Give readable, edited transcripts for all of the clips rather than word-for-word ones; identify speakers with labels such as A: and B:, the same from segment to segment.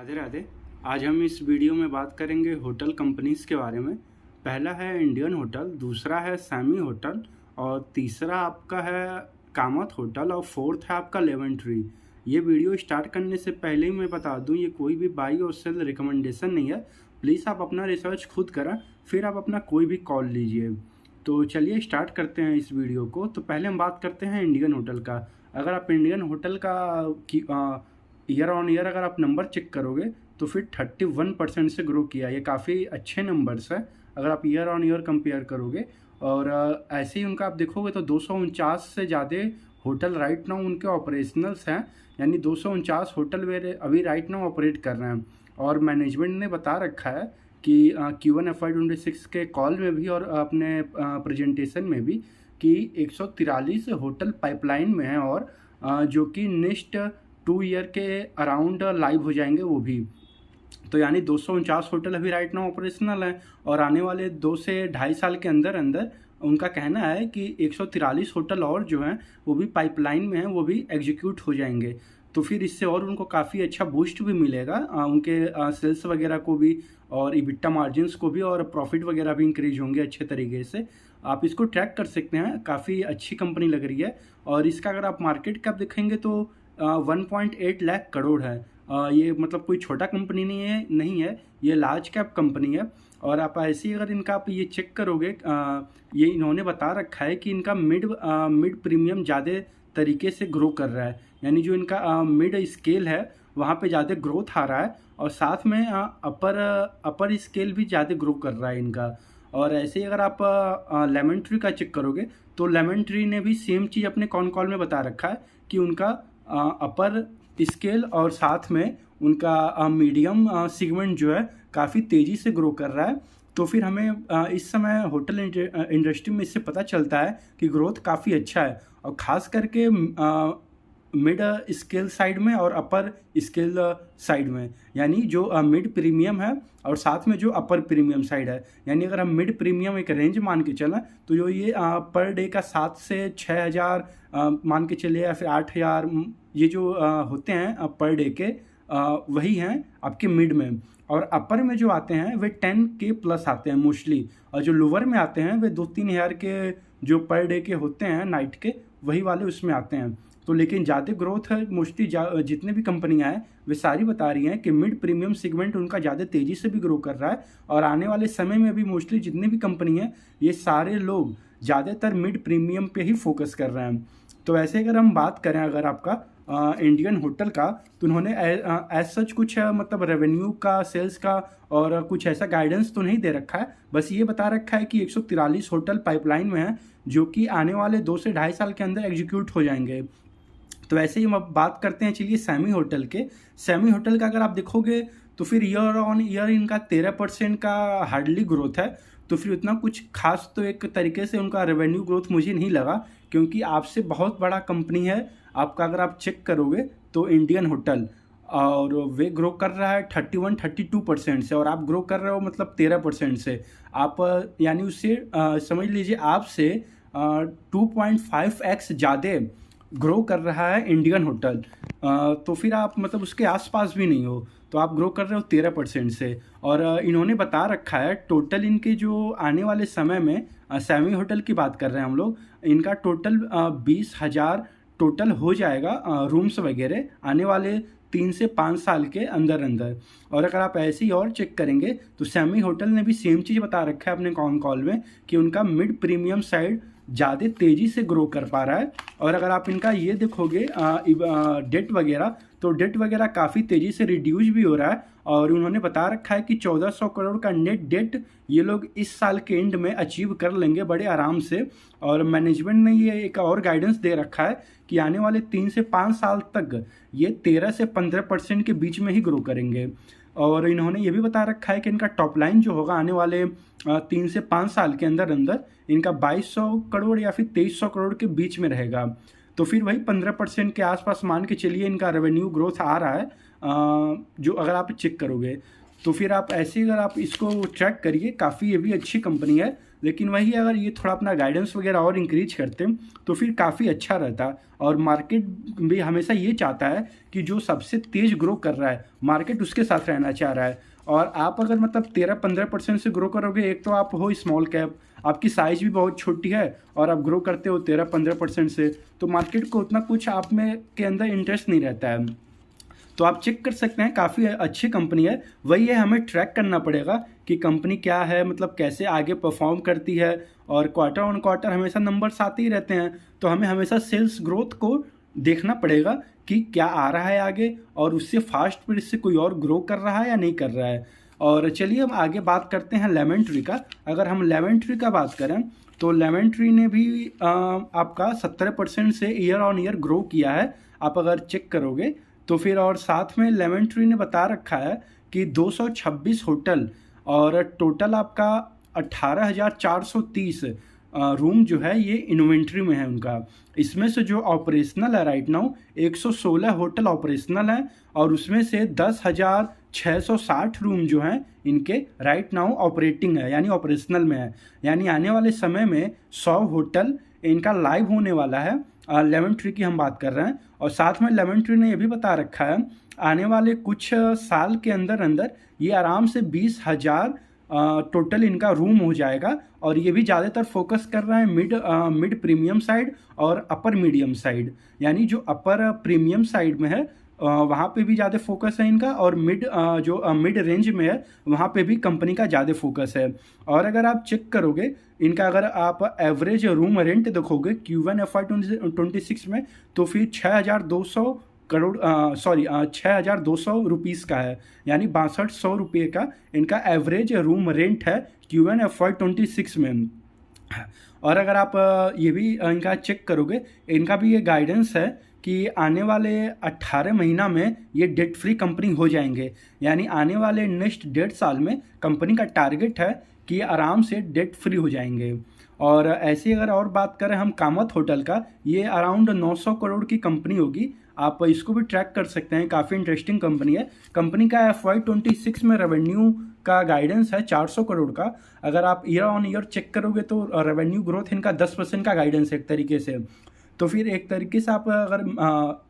A: राधे राधे। आज हम इस वीडियो में बात करेंगे होटल कंपनीज़ के बारे में। पहला है इंडियन होटल, दूसरा है सैमी होटल और तीसरा आपका है कामत होटल और फोर्थ है आपका लेमन ट्री। ये वीडियो स्टार्ट करने से पहले ही मैं बता दूं, ये कोई भी बाई और सेल रिकमेंडेशन नहीं है। प्लीज़ आप अपना रिसर्च खुद करें, फिर आप अपना कोई भी कॉल लीजिए। तो चलिए स्टार्ट करते हैं इस वीडियो को। तो पहले हम बात करते हैं इंडियन होटल का। अगर आप इंडियन होटल का ईयर ऑन ईयर अगर आप नंबर चेक करोगे तो फिर 31% से ग्रो किया। ये काफ़ी अच्छे नंबर्स हैं अगर आप ईयर ऑन ईयर कंपेयर करोगे। और ऐसे ही उनका आप देखोगे तो 249 से ज़्यादा होटल राइट नाउ उनके ऑपरेशनल्स हैं, यानी 249 होटल वे अभी राइट नाउ ऑपरेट कर रहे हैं। और मैनेजमेंट ने बता रखा है कि Q1 FY26 के कॉल में भी और अपने प्रेजेंटेशन में भी कि 143 होटल पाइपलाइन में हैं और जो कि नेक्स्ट 2 ईयर के अराउंड लाइव हो जाएंगे वो भी। तो यानी 249 होटल अभी राइट नाउ ऑपरेशनल हैं और आने वाले 2 से 2.5 साल के अंदर अंदर उनका कहना है कि 143 होटल और जो हैं वो भी पाइपलाइन में हैं, वो भी एग्जीक्यूट हो जाएंगे। तो फिर इससे और उनको काफ़ी अच्छा बूस्ट भी मिलेगा, उनके सेल्स वगैरह को भी और इबिट्टा मार्जिन्स को भी, और प्रॉफिट वगैरह भी इंक्रीज होंगे अच्छे तरीके से। आप इसको ट्रैक कर सकते हैं, काफ़ी अच्छी कंपनी लग रही है। और इसका अगर आप मार्केट कैप देखेंगे तो 1.8 लाख करोड़ है। ये मतलब कोई छोटा कंपनी नहीं है, ये लार्ज कैप कंपनी है। और आप ऐसे ही अगर इनका आप ये चेक करोगे, ये इन्होंने बता रखा है कि इनका मिड प्रीमियम ज़्यादा तरीके से ग्रो कर रहा है, यानी जो इनका मिड स्केल है वहाँ पे ज़्यादा ग्रोथ आ रहा है और साथ में अपर स्केल भी ज़्यादा ग्रो कर रहा है इनका। और ऐसे ही अगर आप लेमन ट्री का चेक करोगे तो लेमन ट्री ने भी सेम चीज़ अपने कॉन कॉल में बता रखा है कि उनका अपर स्केल और साथ में उनका मीडियम सेगमेंट जो है काफ़ी तेज़ी से ग्रो कर रहा है। तो फिर हमें इस समय होटल इंडस्ट्री में इससे पता चलता है कि ग्रोथ काफ़ी अच्छा है, और ख़ास करके मिड स्केल साइड में और अपर स्केल साइड में, यानी जो मिड प्रीमियम है और साथ में जो अपर प्रीमियम साइड है। यानी अगर हम मिड प्रीमियम एक रेंज मान के चलें तो जो ये पर डे का 7 से 6,000 मान के चलिए या फिर 8,000, ये जो होते हैं पर डे के, वही हैं आपके मिड में। और अपर में जो आते हैं वे 10K प्लस आते हैं मोस्टली, और जो लोअर में आते हैं वे 2-3 हज़ार के जो पर डे के होते हैं नाइट के, वही वाले उसमें आते हैं। तो लेकिन ज़्यादा ग्रोथ है मोस्टली जितने भी कंपनियां हैं वे सारी बता रही हैं कि मिड प्रीमियम सेगमेंट उनका ज़्यादा तेज़ी से भी ग्रो कर रहा है। और आने वाले समय में भी मोस्टली जितने भी कंपनी हैं ये सारे लोग ज़्यादातर मिड प्रीमियम पे ही फोकस कर रहे हैं। तो ऐसे अगर हम बात करें अगर आपका इंडियन होटल का, तो उन्होंने एज सच कुछ मतलब रेवेन्यू का, सेल्स का और कुछ ऐसा गाइडेंस तो नहीं दे रखा है। बस ये बता रखा है कि 143 होटल पाइपलाइन में हैं जो कि आने वाले 2 से 2.5 साल के अंदर एग्जीक्यूट हो जाएंगे। तो वैसे ही हम अब बात करते हैं चलिए सैमी होटल के। सैमी होटल का अगर आप देखोगे तो फिर ईयर ऑन ईयर इनका 13% का हार्डली ग्रोथ है। तो फिर उतना कुछ खास तो एक तरीके से उनका रेवेन्यू ग्रोथ मुझे नहीं लगा, क्योंकि आपसे बहुत बड़ा कंपनी है आपका अगर आप चेक करोगे तो इंडियन होटल, और वे ग्रो कर रहा है 31-32% से और आप ग्रो कर रहे हो मतलब 13% से। आप यानी उससे समझ लीजिए आपसे 2.5x ज़्यादा ग्रो कर रहा है इंडियन होटल। तो फिर आप मतलब उसके आसपास भी नहीं हो, तो आप ग्रो कर रहे हो 13% से। और इन्होंने बता रखा है टोटल इनके जो आने वाले समय में, सैमी होटल की बात कर रहे हैं हम लोग, इनका टोटल 20,000 टोटल हो जाएगा रूम्स वगैरह आने वाले 3 से 5 साल के अंदर अंदर। और अगर आप ऐसे ही और चेक करेंगे तो सैमी होटल ने भी सेम चीज़ बता रखा है अपने कॉल में कि उनका मिड प्रीमियम साइड ज़्यादा तेज़ी से ग्रो कर पा रहा है। और अगर आप इनका ये देखोगे डेट वगैरह, तो डेट वगैरह काफ़ी तेज़ी से रिड्यूस भी हो रहा है। और उन्होंने बता रखा है कि 1400 करोड़ का नेट डेट ये लोग इस साल के एंड में अचीव कर लेंगे बड़े आराम से। और मैनेजमेंट ने ये एक और गाइडेंस दे रखा है कि आने वाले 3 से 5 साल तक ये 13 से 15% के बीच में ही ग्रो करेंगे। और इन्होंने ये भी बता रखा है कि इनका टॉप लाइन जो होगा आने वाले 3 से 5 साल के अंदर अंदर इनका 2200 करोड़ या फिर 2300 करोड़ के बीच में रहेगा। तो फिर वही 15% के आसपास मान के चलिए इनका रेवेन्यू ग्रोथ आ रहा है, जो अगर आप चेक करोगे। तो फिर आप ऐसे अगर आप इसको ट्रैक करिए, काफ़ी ये भी अच्छी कंपनी है। लेकिन वही अगर ये थोड़ा अपना गाइडेंस वगैरह और इंक्रीज करते तो फिर काफ़ी अच्छा रहता। और मार्केट भी हमेशा ये चाहता है कि जो सबसे तेज़ ग्रो कर रहा है मार्केट उसके साथ रहना चाह रहा है। और आप अगर मतलब 13-15% से ग्रो करोगे, एक तो आप हो स्मॉल कैप, आपकी साइज़ भी बहुत छोटी है और आप ग्रो करते हो 13-15% से, तो मार्केट को उतना कुछ आप में के अंदर इंटरेस्ट नहीं रहता है। तो आप चेक कर सकते हैं, काफ़ी अच्छी कंपनी है। वही है, हमें ट्रैक करना पड़ेगा कि कंपनी क्या है, मतलब कैसे आगे परफॉर्म करती है। और क्वार्टर ऑन क्वार्टर हमेशा नंबर्स आते ही रहते हैं, तो हमें हमेशा सेल्स ग्रोथ को देखना पड़ेगा कि क्या आ रहा है आगे, और उससे फास्ट स्पीड से कोई और ग्रो कर रहा है या नहीं कर रहा है। और चलिए हम आगे बात करते हैं लेमन ट्री का। अगर हम लेमन ट्री का बात करें तो लेमन ट्री ने भी आपका 17% से ईयर ऑन ईयर ग्रो किया है, आप अगर चेक करोगे तो फिर। और साथ में लेमन ट्री ने बता रखा है कि 226 होटल और टोटल आपका 18,430 रूम जो है ये इन्वेंट्री में है उनका। इसमें से जो ऑपरेशनल है राइट नाउ 116 होटल ऑपरेशनल है, और उसमें से 10,660 रूम जो हैं इनके राइट नाउ ऑपरेटिंग है, यानी ऑपरेशनल में है। यानी आने वाले समय में 100 होटल इनका लाइव होने वाला है। लेमन ट्री की हम बात कर रहे हैं। और साथ में लेमन ट्री ने यह भी बता रखा है आने वाले कुछ साल के अंदर अंदर ये आराम से 20,000 टोटल इनका रूम हो जाएगा। और ये भी ज़्यादातर फोकस कर रहा है मिड प्रीमियम साइड और अपर मीडियम साइड। यानी जो अपर प्रीमियम साइड में है वहाँ पे भी ज़्यादा फोकस है इनका, और मिड रेंज में है वहाँ पे भी कंपनी का ज़्यादा फोकस है। और अगर आप चेक करोगे इनका, अगर आप एवरेज रूम रेंट देखोगे Q1 FY26 में, तो फिर 6,200 करोड़ 6,200 रुपीज़ का है, यानी 6200 रुपये का इनका एवरेज रूम रेंट है Q1 FY26 में। और अगर आप ये भी इनका चेक करोगे, इनका भी ये गाइडेंस है कि आने वाले 18 महीना में ये डेट फ्री कंपनी हो जाएंगे। यानी आने वाले नेक्स्ट 1.5 साल में कंपनी का टारगेट है कि आराम से डेट फ्री हो जाएंगे। और ऐसे अगर और बात करें हम कामत होटल का, ये अराउंड 900 करोड़ की कंपनी होगी। आप इसको भी ट्रैक कर सकते हैं, काफ़ी इंटरेस्टिंग कंपनी है। कंपनी का FY26 में रेवेन्यू का गाइडेंस है 400 करोड़ का। अगर आप ईयर ऑन ईयर चेक करोगे तो रेवेन्यू ग्रोथ इनका 10% का गाइडेंस है एक तरीके से। तो फिर एक तरीके से आप अगर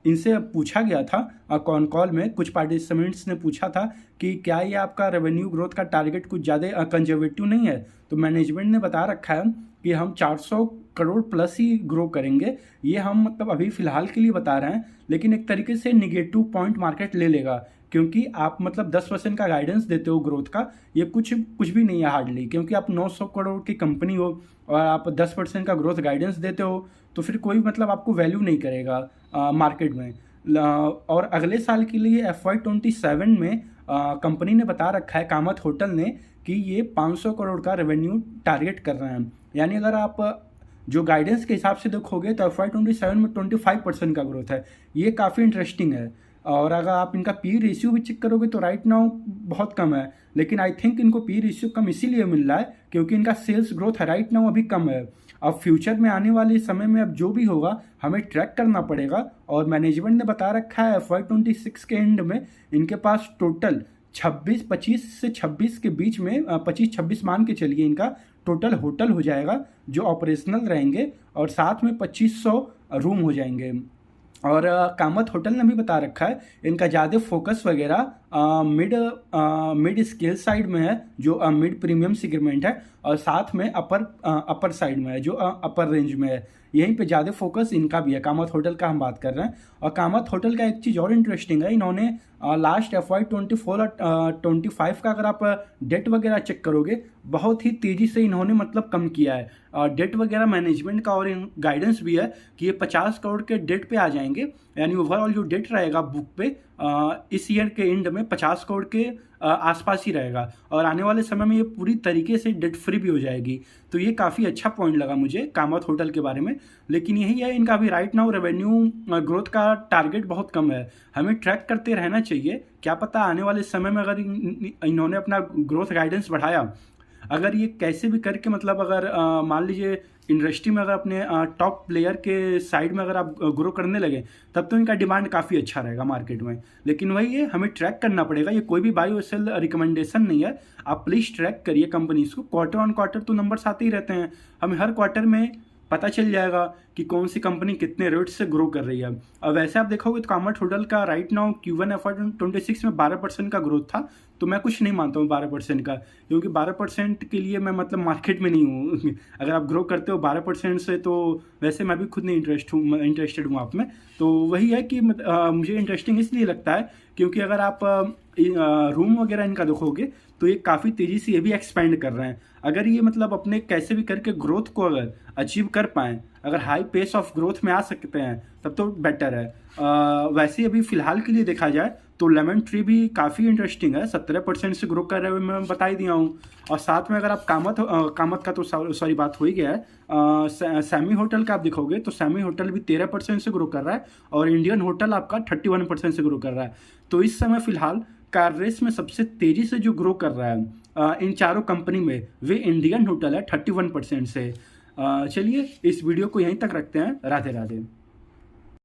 A: इनसे पूछा गया था कॉन कॉल में, कुछ पार्टिसिपेंट्स ने पूछा था कि क्या ये आपका रेवेन्यू ग्रोथ का टारगेट कुछ ज़्यादा कंजर्वेटिव नहीं है, तो मैनेजमेंट ने बता रखा है कि हम 400 करोड़ प्लस ही ग्रो करेंगे। ये हम मतलब अभी फ़िलहाल के लिए बता रहे हैं, लेकिन एक तरीके से निगेटिव पॉइंट मार्केट ले लेगा, क्योंकि आप मतलब 10% का गाइडेंस देते हो ग्रोथ का। ये कुछ भी नहीं है हार्डली, क्योंकि आप 900 करोड़ की कंपनी हो और आप 10% का ग्रोथ गाइडेंस देते हो, तो फिर कोई मतलब आपको वैल्यू नहीं करेगा मार्केट में। और अगले साल के लिए FY27 में कंपनी ने बता रखा है, कामत होटल ने, कि ये 500 करोड़ का रेवेन्यू टारगेट कर रहे हैं। यानी अगर आप जो गाइडेंस के हिसाब से देखोगे तो FY27 में 25% का ग्रोथ है। ये काफ़ी इंटरेस्टिंग है। और अगर आप इनका पी रेशियो भी चेक करोगे तो राइट नाउ बहुत कम है, लेकिन आई थिंक इनको पी रेशियो कम इसीलिए मिल रहा है क्योंकि इनका सेल्स ग्रोथ राइट नाउ अभी कम है। अब फ्यूचर में आने वाले समय में अब जो भी होगा हमें ट्रैक करना पड़ेगा। और मैनेजमेंट ने बता रखा है FY26 के एंड में इनके पास टोटल 25 से 26 के बीच में 25-26 मान के चलिए इनका टोटल होटल हो जाएगा जो ऑपरेशनल रहेंगे, और साथ में 2500 रूम हो जाएंगे। और कामत होटल ने भी बता रखा है इनका ज़्यादा फोकस वगैरह मिड स्केल साइड में है, जो मिड प्रीमियम सेगमेंट है, और साथ में अपर साइड में है, जो अपर रेंज में है। यहीं पे ज़्यादा फोकस इनका भी है, कामत होटल का हम बात कर रहे हैं। और कामत होटल का एक चीज़ और इंटरेस्टिंग है, इन्होंने लास्ट FY24 और 25 का अगर आप डेट वगैरह चेक करोगे, बहुत ही तेज़ी से इन्होंने मतलब कम किया है डेट वगैरह। मैनेजमेंट का और गाइडेंस भी है कि ये 50 करोड़ के डेट पे आ जाएंगे। यानी ओवरऑल जो डेट रहेगा बुक पे इस ईयर के एंड में 50 करोड़ के आसपास ही रहेगा, और आने वाले समय में ये पूरी तरीके से डेट फ्री भी हो जाएगी। तो ये काफ़ी अच्छा पॉइंट लगा मुझे कामत होटल के बारे में। लेकिन यही है, इनका भी राइट नाउ रेवेन्यू ग्रोथ का टारगेट बहुत कम है। हमें ट्रैक करते रहना चाहिए, क्या पता आने वाले समय में अगर इन्होंने अपना ग्रोथ गाइडेंस बढ़ाया, अगर ये कैसे भी करके मतलब अगर मान लीजिए इंडस्ट्री में अगर अपने टॉप प्लेयर के साइड में अगर आप ग्रो करने लगे तब तो इनका डिमांड काफ़ी अच्छा रहेगा मार्केट में। लेकिन वही है, हमें ट्रैक करना पड़ेगा, ये कोई भी बाय और सेल रिकमेंडेशन नहीं है। आप प्लीज़ ट्रैक करिए कंपनीज को, क्वार्टर ऑन क्वार्टर तो नंबर्स आते ही रहते हैं, हमें हर क्वार्टर में पता चल जाएगा कि कौन सी कंपनी कितने रेट से ग्रो कर रही है। अब वैसे आप देखोगे तो कामत होटल का राइट नाउ Q1 FY26 में 12% का ग्रोथ था, तो मैं कुछ नहीं मानता हूँ 12% का, क्योंकि 12% के लिए मैं मतलब मार्केट में नहीं हूँ। अगर आप ग्रो करते हो 12% से तो वैसे मैं भी खुद नहीं इंटरेस्टेड हूँ आप में। तो वही है कि मुझे इंटरेस्टिंग इसलिए लगता है क्योंकि अगर आप रूम वगैरह इनका देखोगे तो ये काफ़ी तेज़ी से ये भी एक्सपेंड कर रहे हैं। अगर ये मतलब अपने कैसे भी करके ग्रोथ को अगर अचीव कर पाएँ, अगर हाई पेस ऑफ ग्रोथ में आ सकते हैं तब तो बेटर है। वैसे अभी फ़िलहाल के लिए देखा जाए तो लेमन ट्री भी काफ़ी इंटरेस्टिंग है, 17% से ग्रो कर रहे हुए मैं बता ही दिया हूँ। और साथ में अगर आप कामत का तो सॉरी बात हो ही गया है, सैमी होटल का आप देखोगे तो सैमी होटल भी 13% से ग्रो कर रहा है और इंडियन होटल आपका 31% से ग्रो कर रहा है। तो इस समय फ़िलहाल कार रेस में सबसे तेज़ी से जो ग्रो कर रहा है इन चारों कंपनी में वे इंडियन होटल है 31% से। चलिए इस वीडियो को यहीं तक रखते हैं। राधे राधे।